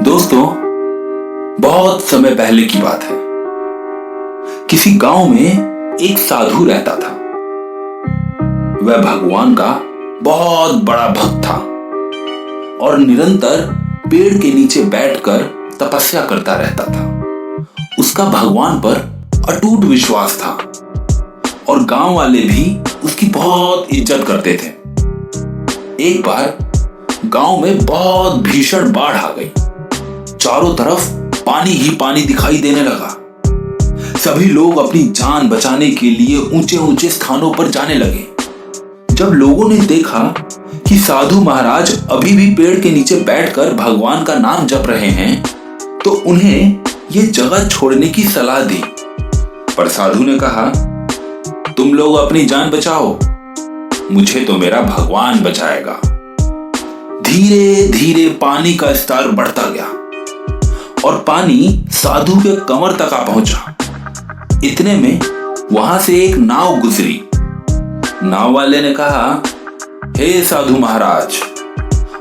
दोस्तों, बहुत समय पहले की बात है। किसी गांव में एक साधु रहता था। वह भगवान का बहुत बड़ा भक्त था और निरंतर पेड़ के नीचे बैठकर तपस्या करता रहता था। उसका भगवान पर अटूट विश्वास था और गांव वाले भी उसकी बहुत इज्जत करते थे। एक बार गांव में बहुत भीषण बाढ़ आ गई। चारों तरफ पानी ही पानी दिखाई देने लगा। सभी लोग अपनी जान बचाने के लिए ऊंचे ऊंचे स्थानों पर जाने लगे। जब लोगों ने देखा कि साधु महाराज अभी भी पेड़ के नीचे बैठकर भगवान का नाम जप रहे हैं, तो उन्हें यह जगह छोड़ने की सलाह दी। पर साधु ने कहा, तुम लोग अपनी जान बचाओ, मुझे तो मेरा भगवान बचाएगा। धीरे धीरे पानी का स्तर बढ़ता गया और पानी साधु के कमर तक आ पहुंचा। इतने में वहां से एक नाव गुजरी। नाव वाले ने कहा, हे साधु महाराज,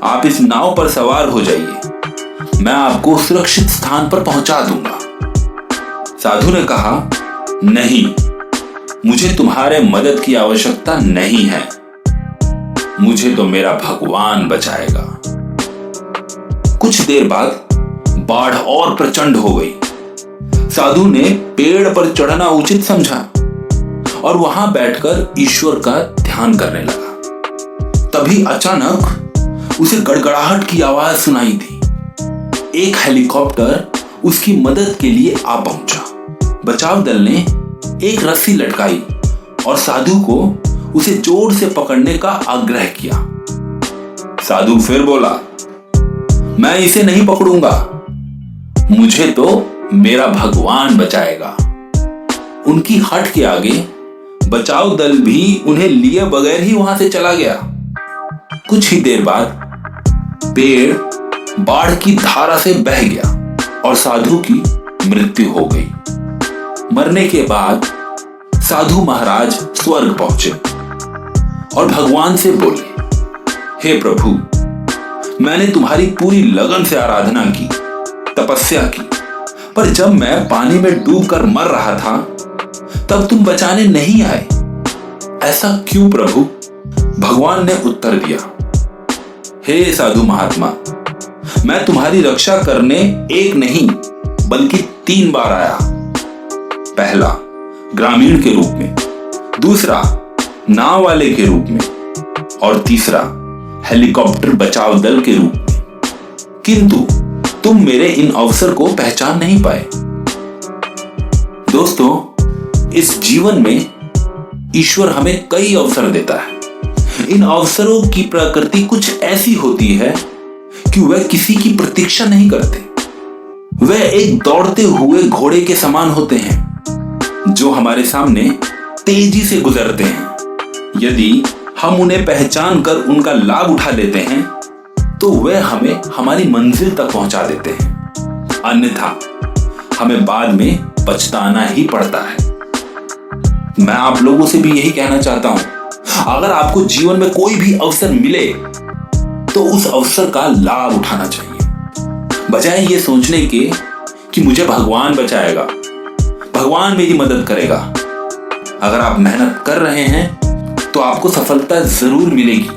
आप इस नाव पर सवार हो जाइए, मैं आपको सुरक्षित स्थान पर पहुंचा दूंगा। साधु ने कहा, नहीं, मुझे तुम्हारे मदद की आवश्यकता नहीं है, मुझे तो मेरा भगवान बचाएगा। कुछ देर बाद बाढ़ और प्रचंड हो गई। साधु ने पेड़ पर चढ़ना उचित समझा और वहां बैठकर ईश्वर का ध्यान करने लगा। तभी अचानक उसे गड़गड़ाहट की आवाज सुनाई दी। एक हेलीकॉप्टर उसकी मदद के लिए आ पहुंचा। बचाव दल ने एक रस्सी लटकाई और साधु को उसे जोर से पकड़ने का आग्रह किया। साधु फिर बोला, मैं इसे नहीं पकड़ूंगा, मुझे तो मेरा भगवान बचाएगा। उनकी हट के आगे बचाव दल भी उन्हें लिए बगैर ही वहां से चला गया। कुछ ही देर बाद पेड़ बाढ़ की धारा से बह गया और साधु की मृत्यु हो गई। मरने के बाद साधु महाराज स्वर्ग पहुंचे और भगवान से बोले, हे प्रभु, मैंने तुम्हारी पूरी लगन से आराधना की, तपस्या की, पर जब मैं पानी में डूबकर मर रहा था तब तुम बचाने नहीं आए। ऐसा क्यों प्रभु? भगवान ने उत्तर दिया, हे साधु महात्मा, मैं तुम्हारी रक्षा करने एक नहीं बल्कि 3 बार आया। पहला ग्रामीण के रूप में, दूसरा नाव वाले के रूप में और तीसरा हेलीकॉप्टर बचाव दल के रूप में, किंतु तुम मेरे इन अवसर को पहचान नहीं पाए। दोस्तों, इस जीवन में ईश्वर हमें कई अवसर देता है। इन अवसरों की प्रकृति कुछ ऐसी होती है कि वह किसी की प्रतीक्षा नहीं करते। वह एक दौड़ते हुए घोड़े के समान होते हैं जो हमारे सामने तेजी से गुजरते हैं। यदि हम उन्हें पहचान कर उनका लाभ उठा लेते हैं तो वह हमें हमारी मंजिल तक पहुंचा देते हैं, अन्यथा हमें बाद में पछताना ही पड़ता है। मैं आप लोगों से भी यही कहना चाहता हूं, अगर आपको जीवन में कोई भी अवसर मिले तो उस अवसर का लाभ उठाना चाहिए, बजाय ये सोचने के कि मुझे भगवान बचाएगा, भगवान मेरी मदद करेगा। अगर आप मेहनत कर रहे हैं तो आपको सफलता जरूर मिलेगी।